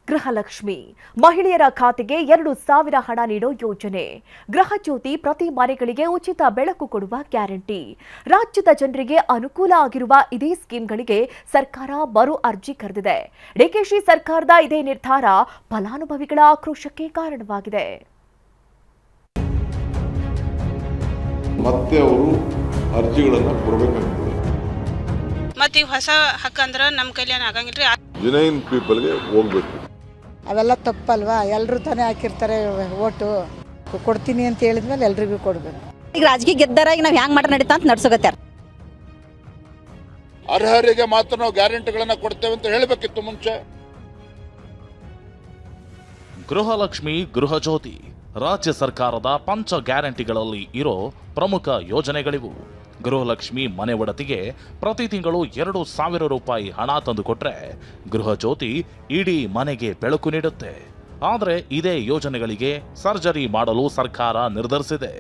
ಗೃಹಲಕ್ಷ್ಮಿ ಮಹಿಳೆಯರ ಖಾತೆಗೆ 2,000 ಹಣ ನೀಡೋ ಯೋಜನೆ. ಗೃಹಜ್ಯೋತಿ ಪ್ರತಿ ಮನೆಗಳಿಗೆ ಉಚಿತ ಬೆಳಕು ಕೊಡುವ ಗ್ಯಾರಂಟಿ. ರಾಜ್ಯದ ಜನರಿಗೆ ಅನುಕೂಲ ಆಗಿರುವ ಇದೇ ಸ್ಕೀಮ್ಗಳಿಗೆ ಸರ್ಕಾರ ಮರು ಅರ್ಜಿ ಕರೆದಿದೆ. ಡಿಕೆಶಿ ಸರ್ಕಾರದ ಇದೇ ನಿರ್ಧಾರ ಫಲಾನುಭವಿಗಳ ಆಕ್ರೋಶಕ್ಕೆ ಕಾರಣವಾಗಿದೆ. ಮತ್ತೆ ಅವರು ಅರ್ಜಿಗಳನ್ನು ಕೊಡಬೇಕಾಗ್ತದೆ. ಮತ್ತೆ ಹೊಸ ಹಕ್ಕ ಅಂದ್ರೆ ನಮ್ಮ ಕೈಲಿ ಆಗಂಗಿಲ್ರಿ. ಜೆನ್ಯೂನ್ ಪೀಪಲ್ಗೆ ಹೋಗ್ಬೇಕು. ಅವೆಲ್ಲ ತಪ್ಪಲ್ವಾ? ಎಲ್ಲರೂ ತಾನೇ ಹಾಕಿರ್ತಾರೆ ಓಟು. ಕೊಡ್ತೀನಿ ಅಂತ ಹೇಳಿದ್ಮೇಲೆ ಎಲ್ರಿಗೂ ಕೊಡಬೇಕು. ಈಗ ರಾಜಕೀಯ ಗೆದ್ದರಾಗಿ ನಾವು ಹ್ಯಾಂಗ್ ಮಾಡ ನಡೀತಾ ಅಂತ ನಡ್ಸೋಗತ್ತಾರ. ಅರ್ಹರಿಗೆ ಮಾತ್ರ ನಾವು ಗ್ಯಾರಂಟಿಗಳನ್ನ ಕೊಡ್ತೇವೆ ಅಂತ ಹೇಳಬೇಕಿತ್ತು ಮುಂಚೆ. ಗೃಹಲಕ್ಷ್ಮಿ, ಗೃಹಜ್ಯೋತಿ ರಾಜ್ಯ ಸರ್ಕಾರದ ಪಂಚ ಗ್ಯಾರಂಟಿಗಳಲ್ಲಿ ಇರೋ ಪ್ರಮುಖ ಯೋಜನೆಗಳಿವು. ಗೃಹಲಕ್ಷ್ಮಿ ಮನೆ ಒಡತಿಗೆ ಪ್ರತಿ ತಿಂಗಳು 2,000 ರೂಪಾಯಿ ಹಣ ತಂದುಕೊಟ್ರೆ ಗೃಹಜ್ಯೋತಿ ಇಡೀ ಮನೆಗೆ ಬೆಳಕು ನೀಡುತ್ತೆ. ಆದರೆ ಇದೇ ಯೋಜನೆಗಳಿಗೆ ಸರ್ಜರಿ ಮಾಡಲು ಸರ್ಕಾರ ನಿರ್ಧರಿಸಿದೆ.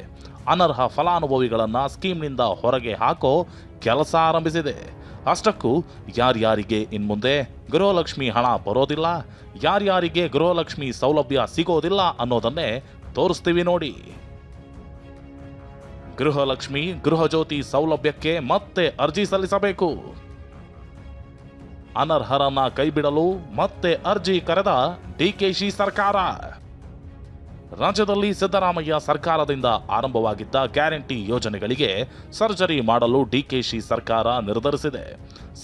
ಅನರ್ಹ ಫಲಾನುಭವಿಗಳನ್ನ ಸ್ಕೀಮ್ನಿಂದ ಹೊರಗೆ ಹಾಕೋ ಕೆಲಸ ಆರಂಭಿಸಿದೆ. ಅಷ್ಟಕ್ಕೂ ಯಾರ್ಯಾರಿಗೆ ಇನ್ಮುಂದೆ ಗೃಹಲಕ್ಷ್ಮಿ ಹಣ ಬರೋದಿಲ್ಲ, ಯಾರ್ಯಾರಿಗೆ ಗೃಹಲಕ್ಷ್ಮಿ ಸೌಲಭ್ಯ ಸಿಗೋದಿಲ್ಲ ಅನ್ನೋದನ್ನೇ ತೋರಿಸ್ತೀವಿ ನೋಡಿ. ಗೃಹಲಕ್ಷ್ಮಿ, ಗೃಹಜ್ಯೋತಿ ಸೌಲಭ್ಯಕ್ಕೆ ಮತ್ತೆ ಅರ್ಜಿ ಸಲ್ಲಿಸಬೇಕು. ಅನರ್ಹರನ್ನ ಕೈಬಿಡಲು ಮತ್ತೆ ಅರ್ಜಿ ಕರೆದ ಡಿಕೆಶಿ ಸರ್ಕಾರ. ರಾಜ್ಯದಲ್ಲಿ ಸಿದ್ದರಾಮಯ್ಯ ಸರ್ಕಾರದಿಂದ ಆರಂಭವಾಗಿದ್ದ ಗ್ಯಾರಂಟಿ ಯೋಜನೆಗಳಿಗೆ ಸರ್ಜರಿ ಮಾಡಲು ಡಿಕೆಶಿ ಸರ್ಕಾರ ನಿರ್ಧರಿಸಿದೆ.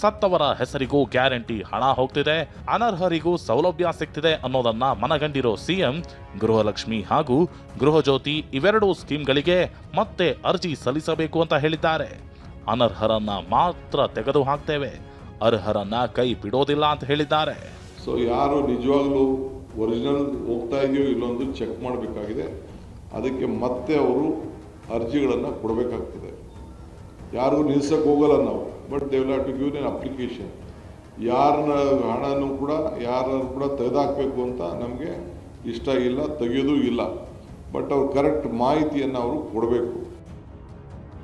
ಸತ್ತವರ ಹೆಸರಿಗೂ ಗ್ಯಾರಂಟಿ ಹಣ ಹೋಗ್ತಿದೆ, ಅನರ್ಹರಿಗೂ ಸೌಲಭ್ಯ ಸಿಗ್ತಿದೆ ಅನ್ನೋದನ್ನ ಮನಗಂಡಿರೋ ಸಿಎಂ ಗೃಹಲಕ್ಷ್ಮಿ ಹಾಗೂ ಗೃಹಜ್ಯೋತಿ ಇವೆರಡೂ ಸ್ಕೀಮ್ಗಳಿಗೆ ಮತ್ತೆ ಅರ್ಜಿ ಸಲ್ಲಿಸಬೇಕು ಅಂತ ಹೇಳಿದ್ದಾರೆ. ಅನರ್ಹರನ್ನ ಮಾತ್ರ ತೆಗೆದು ಹಾಕ್ತೇವೆ, ಅರ್ಹರನ್ನ ಕೈ ಬಿಡೋದಿಲ್ಲ ಅಂತ ಹೇಳಿದ್ದಾರೆ. ಸೊ ಯಾರು ನಿಜವಾಗ್ಲೂ ಒರಿಜಿನಲ್ ಹೋಗ್ತಾ ಇದೆಯೋ ಇಲ್ಲೊಂದು ಚೆಕ್ ಮಾಡಬೇಕಾಗಿದೆ. ಅದಕ್ಕೆ ಮತ್ತೆ ಅವರು ಅರ್ಜಿಗಳನ್ನು ಕೊಡಬೇಕಾಗ್ತದೆ. ಯಾರಿಗೂ ನಿಲ್ಸಕ್ಕೆ ಹೋಗಲ್ಲ ನಾವು, but they will have to give an application. ಯಾರನ್ನ ಹಣನೂ ಕೂಡ ಯಾರು ಕೂಡ ತೆಗೆದಾಕಬೇಕು ಅಂತ ನಮಗೆ ಇಷ್ಟ ಇಲ್ಲ, ತೆಗೆಯೋದು ಇಲ್ಲ. ಬಟ್ ಅವ್ರು ಕರೆಕ್ಟ್ ಮಾಹಿತಿಯನ್ನು ಅವರು ಕೊಡಬೇಕು.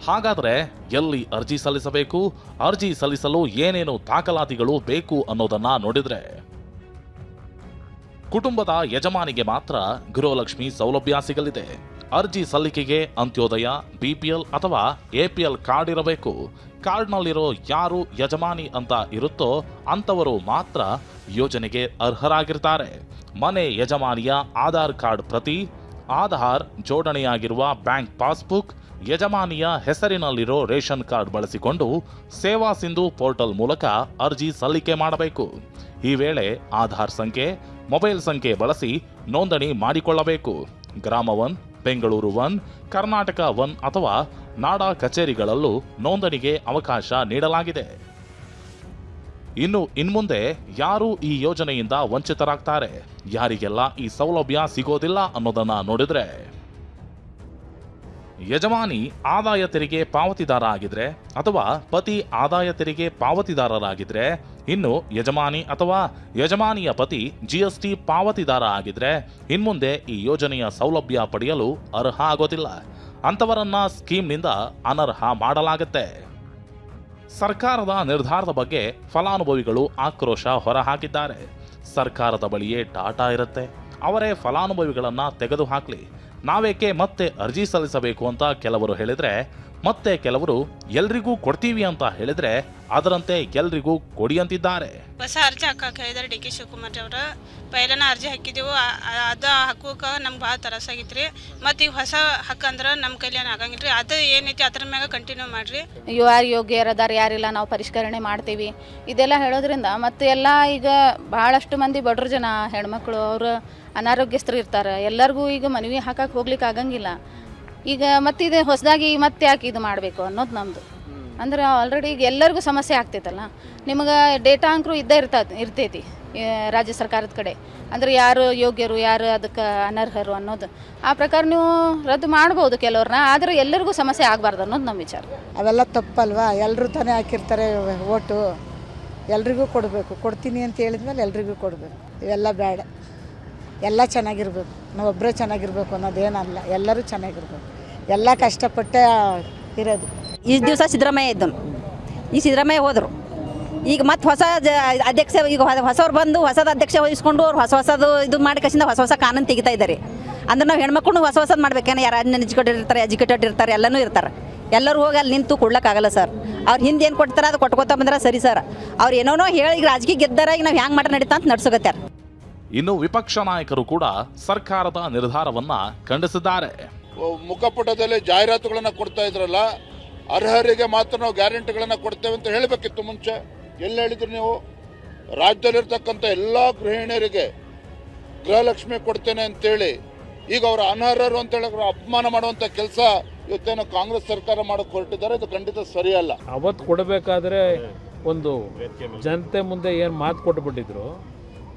ಹಾಗಾದ್ರೆ ಎಲ್ಲಿ ಅರ್ಜಿ ಸಲ್ಲಿಸಬೇಕು, ಅರ್ಜಿ ಸಲ್ಲಿಸಲು ಏನೇನು ದಾಖಲಾತಿಗಳು ಬೇಕು ಅನ್ನೋದನ್ನ ನೋಡಿದ್ರೆ, ಕುಟುಂಬದ ಯಜಮಾನಿಗೆ ಮಾತ್ರ ಗೃಹಲಕ್ಷ್ಮಿ ಸೌಲಭ್ಯ ಸಿಗಲಿದೆ. ಅರ್ಜಿ ಸಲ್ಲಿಕೆಗೆ ಅಂತ್ಯೋದಯ, ಬಿಪಿಎಲ್ ಅಥವಾ ಎಪಿಎಲ್ ಕಾರ್ಡ್ ಇರಬೇಕು. ಕಾರ್ಡ್ನಲ್ಲಿರೋ ಯಾರು ಯಜಮಾನಿ ಅಂತ ಇರುತ್ತೋ ಅಂಥವರು ಮಾತ್ರ ಯೋಜನೆಗೆ ಅರ್ಹರಾಗಿರ್ತಾರೆ. ಮನೆ ಯಜಮಾನಿಯ ಆಧಾರ್ ಕಾರ್ಡ್ ಪ್ರತಿ, ಆಧಾರ್ ಜೋಡಣೆಯಾಗಿರುವ ಬ್ಯಾಂಕ್ ಪಾಸ್ಬುಕ್, ಯಜಮಾನಿಯ ಹೆಸರಿನಲ್ಲಿರೋ ರೇಷನ್ ಕಾರ್ಡ್ ಬಳಸಿಕೊಂಡು ಸೇವಾ ಸಿಂಧು ಪೋರ್ಟಲ್ ಮೂಲಕ ಅರ್ಜಿ ಸಲ್ಲಿಕೆ ಮಾಡಬೇಕು. ಈ ವೇಳೆ ಆಧಾರ್ ಸಂಖ್ಯೆ, ಮೊಬೈಲ್ ಸಂಖ್ಯೆ ಬಳಸಿ ನೋಂದಣಿ ಮಾಡಿಕೊಳ್ಳಬೇಕು. ಗ್ರಾಮ 1, ಬೆಂಗಳೂರು 1, ಕರ್ನಾಟಕ 1 ಅಥವಾ ನಾಡಾ ಕಚೇರಿಗಳಲ್ಲೂ ನೋಂದಣಿಗೆ ಅವಕಾಶ ನೀಡಲಾಗಿದೆ. ಇನ್ಮುಂದೆ ಯಾರು ಈ ಯೋಜನೆಯಿಂದ ವಂಚಿತರಾಗ್ತಾರೆ, ಯಾರಿಗೆಲ್ಲ ಈ ಸೌಲಭ್ಯ ಸಿಗೋದಿಲ್ಲ ಅನ್ನೋದನ್ನ ನೋಡಿದ್ರೆ, ಯಜಮಾನಿ ಆದಾಯ ತೆರಿಗೆ ಪಾವತಿದಾರ ಆಗಿದ್ರೆ ಅಥವಾ ಪತಿ ಆದಾಯ ತೆರಿಗೆ ಪಾವತಿದಾರರಾಗಿದ್ರೆ, ಇನ್ನು ಯಜಮಾನಿ ಅಥವಾ ಯಜಮಾನಿಯ ಪತಿ ಜಿಎಸ್ಟಿ ಪಾವತಿದಾರ ಆಗಿದ್ರೆ ಇನ್ಮುಂದೆ ಈ ಯೋಜನೆಯ ಸೌಲಭ್ಯ ಪಡೆಯಲು ಅರ್ಹ ಆಗೋದಿಲ್ಲ. ಅಂತವರನ್ನ ಸ್ಕೀಮ್ನಿಂದ ಅನರ್ಹ ಮಾಡಲಾಗುತ್ತೆ. ಸರ್ಕಾರದ ನಿರ್ಧಾರದ ಬಗ್ಗೆ ಫಲಾನುಭವಿಗಳು ಆಕ್ರೋಶ ಹೊರಹಾಕಿದ್ದಾರೆ. ಸರ್ಕಾರದ ಬಳಿಯೇ ಡಾಟಾ ಇರುತ್ತೆ, ಅವರೇ ಫಲಾನುಭವಿಗಳನ್ನ ತೆಗೆದು ಹಾಕ್ಲಿ, ನಾವೇಕೆ ಮತ್ತೆ ಅರ್ಜಿ ಸಲ್ಲಿಸಬೇಕು ಅಂತ ಕೆಲವರು ಹೇಳಿದ್ರೆ, ಮತ್ತೆ ಕೆಲವರು ಎಲ್ರಿಗೂ ಕೊಡ್ತೀವಿ ಅಂತ ಹೇಳಿದ್ರೆ ಅದರಂತೆ ಎಲ್ರಿಗೂ ಕೊಡಿ ಅಂತಿದ್ದಾರೆ. ಹೊಸ ಅರ್ಜಿ ಹಾಕಕ್ಕೆ ಹೇಳಿದಾರೆ ಡಿ ಕೆ ಶಿವಕುಮಾರ್ ಅವರು. ಪೈಲನ ಅರ್ಜಿ ಹಾಕಿದೆವು, ಅದು ಹಾಕೋಕೆ ನಮ್ಗೆ ಭಾಳ ತರಸಾಗಿತ್ರಿ. ಮತ್ತು ಈಗ ಹೊಸ ಹಕ್ಕ ಅಂದ್ರೆ ನಮ್ಮ ಕೈಲಿ ಆಗಂಗಿಲ್ರಿ. ಅದು ಏನೈತಿ ಅದ್ರ ಮ್ಯಾಗ ಕಂಟಿನ್ಯೂ ಮಾಡ್ರಿ. ಯಾರು ಯೋಗ್ಯರದಾರ ಯಾರಿಲ್ಲ ನಾವು ಪರಿಷ್ಕರಣೆ ಮಾಡ್ತೀವಿ ಇದೆಲ್ಲ ಹೇಳೋದ್ರಿಂದ ಮತ್ತೆ ಎಲ್ಲ ಈಗ ಭಾಳಷ್ಟು ಮಂದಿ ಬಡ್ರ ಜನ ಹೆಣ್ಮಕ್ಳು ಅವರು ಅನಾರೋಗ್ಯಸ್ಥರು ಇರ್ತಾರೆ. ಎಲ್ಲರಿಗೂ ಈಗ ಮನವಿ ಹಾಕಕ್ಕೆ ಹೋಗ್ಲಿಕ್ಕೆ ಆಗಂಗಿಲ್ಲ. ಈಗ ಮತ್ತಿದು ಹೊಸದಾಗಿ ಮತ್ತೆ ಯಾಕೆ ಇದು ಮಾಡಬೇಕು ಅನ್ನೋದು ನಮ್ಮದು. ಅಂದ್ರೆ ಆಲ್ರೆಡಿ ಈಗ ಎಲ್ಲರಿಗೂ ಸಮಸ್ಯೆ ಆಗ್ತೈತಲ್ಲ. ನಿಮಗೆ ಡೇಟಾ ಅಂಕರು ಇರ್ತೈತಿ ರಾಜ್ಯ ಸರ್ಕಾರದ ಕಡೆ. ಅಂದರೆ ಯಾರು ಯೋಗ್ಯರು, ಯಾರು ಅದಕ್ಕೆ ಅನರ್ಹರು ಅನ್ನೋದು. ಆ ಪ್ರಕಾರ ನೀವು ರದ್ದು ಮಾಡ್ಬೋದು ಕೆಲವ್ರನ್ನ, ಆದರೆ ಎಲ್ಲರಿಗೂ ಸಮಸ್ಯೆ ಆಗಬಾರ್ದು ಅನ್ನೋದು ನಮ್ಮ ವಿಚಾರ. ಅವೆಲ್ಲ ತಪ್ಪಲ್ವಾ? ಎಲ್ಲರೂ ತಾನೇ ಹಾಕಿರ್ತಾರೆ ಓಟು. ಎಲ್ರಿಗೂ ಕೊಡಬೇಕು. ಕೊಡ್ತೀನಿ ಅಂತ ಹೇಳಿದ್ಮೇಲೆ ಎಲ್ರಿಗೂ ಕೊಡಬೇಕು. ಇವೆಲ್ಲ ಬೇಡ. ಎಲ್ಲ ಚೆನ್ನಾಗಿರ್ಬೇಕು, ನಾವೊಬ್ಬರೇ ಚೆನ್ನಾಗಿರ್ಬೇಕು ಅನ್ನೋದೇನಲ್ಲ. ಎಲ್ಲರೂ ಚೆನ್ನಾಗಿರ್ಬೇಕು, ಎಲ್ಲ ಕಷ್ಟಪಟ್ಟೆ ಇರೋದು. ಈ ದಿವಸ ಸಿದ್ದರಾಮಯ್ಯ ಇದ್ದನು, ಈ ಸಿದ್ದರಾಮಯ್ಯ ಹೋದರು. ಈಗ ಮತ್ತೆ ಹೊಸ ಅಧ್ಯಕ್ಷ ಈಗ ಹೊಸವ್ರು ಬಂದು ಹೊಸದ ಅಧ್ಯಕ್ಷ ವಹಿಸ್ಕೊಂಡು ಅವ್ರು ಹೊಸದು ಇದು ಮಾಡಿ ಕಸಿಂದ ಹೊಸ ಕಾನೂನು ತೆಗಿತಾ ಇದ್ದಾರೆ. ಅಂದ್ರೆ ನಾವು ಹೆಣ್ಮಕ್ಳು ಹೊಸದು ಮಾಡ್ಬೇಕೇನೆ, ಯಾರು ಎಜುಕೇಟೆಡ್ ಇರ್ತಾರೆ ಎಲ್ಲನೂ ಇರ್ತಾರೆ. ಎಲ್ಲರೂ ಹೋಗಿ ಅಲ್ಲಿ ನಿಂತು ಕೊಡ್ಲಿಕ್ಕಾಗಲ್ಲ ಸರ್. ಅವ್ರು ಹಿಂದೆ ಏನು ಕೊಡ್ತಾರೆ ಅದು ಕೊಟ್ಕೋತಾ ಬಂದ್ರೆ ಸರಿ ಸರ್. ಅವ್ರು ಏನೋ ಹೇಳಿ ಈಗ ರಾಜಕೀಯ ಗೆದ್ದಾರ ಈಗ ನಾವು ಹ್ಯಾಂಗೆ ಮಾಡ್ರೆ ನಡೀತಾ ಅಂತ ನಡ್ಸೋಗತ್ಯಾರ. ಇನ್ನು ವಿಪಕ್ಷ ನಾಯಕರು ಕೂಡ ಸರ್ಕಾರದ ನಿರ್ಧಾರವನ್ನ ಖಂಡಿಸಿದ್ದಾರೆ. ಮುಖಪುಟದಲ್ಲಿ ಜಾಹೀರಾತುಗಳನ್ನ ಕೊಡ್ತಾ ಇದ್ರಲ್ಲ, ಅರ್ಹರಿಗೆ ಮಾತ್ರ ನಾವು ಗ್ಯಾರಂಟಿಗಳನ್ನ ಕೊಡ್ತೇವೆ ಅಂತ ಹೇಳಬೇಕಿತ್ತು ಮುಂಚೆ. ಎಲ್ಲಿ ಹೇಳಿದ್ರಿ ನೀವು? ರಾಜ್ಯದಲ್ಲಿರ್ತಕ್ಕಂಥ ಎಲ್ಲ ಗೃಹಿಣಿಯರಿಗೆ ಗೃಹಲಕ್ಷ್ಮಿ ಕೊಡ್ತೇನೆ ಅಂತೇಳಿ ಈಗ ಅವರ ಅನರ್ಹರು ಅಂತ ಹೇಳಿ ಅಪಮಾನ ಮಾಡುವಂಥ ಕೆಲಸ ಇವತ್ತೇನೋ ಕಾಂಗ್ರೆಸ್ ಸರ್ಕಾರ ಮಾಡೋಕೆ ಹೊರಟಿದ್ದಾರೆ. ಇದು ಖಂಡಿತ ಸರಿಯಲ್ಲ. ಅವತ್ತು ಕೊಡಬೇಕಾದ್ರೆ ಒಂದು ಜನತೆ ಮುಂದೆ ಏನು ಮಾತು ಕೊಟ್ಟುಬಿಟ್ಟಿದ್ರು,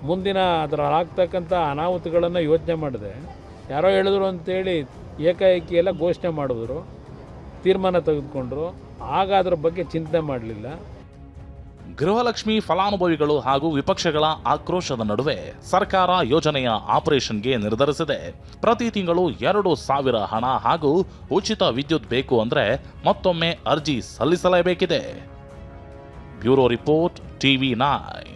ಮುಂದಿನ ಅದರ ಆಗ್ತಕ್ಕಂಥ ಅನಾಹುತಗಳನ್ನು ಯೋಚನೆ ಮಾಡಿದೆ. ಯಾರೋ ಹೇಳಿದ್ರು ಅಂತೇಳಿ ಏಕಾಏಕಿ ಎಲ್ಲ ಘೋಷಣೆ ಮಾಡಿದ್ರು, ತೀರ್ಮಾನ ತೆಗೆದುಕೊಂಡ್ರು. ಆಗ ಅದ್ರ ಬಗ್ಗೆ ಚಿಂತನೆ ಮಾಡಲಿಲ್ಲ. ಗೃಹಲಕ್ಷ್ಮಿ ಫಲಾನುಭವಿಗಳು ಹಾಗೂ ವಿಪಕ್ಷಗಳ ಆಕ್ರೋಶದ ನಡುವೆ ಸರ್ಕಾರ ಯೋಜನೆಯ ಆಪರೇಷನ್ಗೆ ನಿರ್ಧರಿಸಿದೆ. ಪ್ರತಿ ತಿಂಗಳು 2,000 ಹಣ ಹಾಗೂ ಉಚಿತ ವಿದ್ಯುತ್ ಬೇಕು ಅಂದ್ರೆ ಮತ್ತೊಮ್ಮೆ ಅರ್ಜಿ ಸಲ್ಲಿಸಲೇಬೇಕಿದೆ. Bureau report, TV9.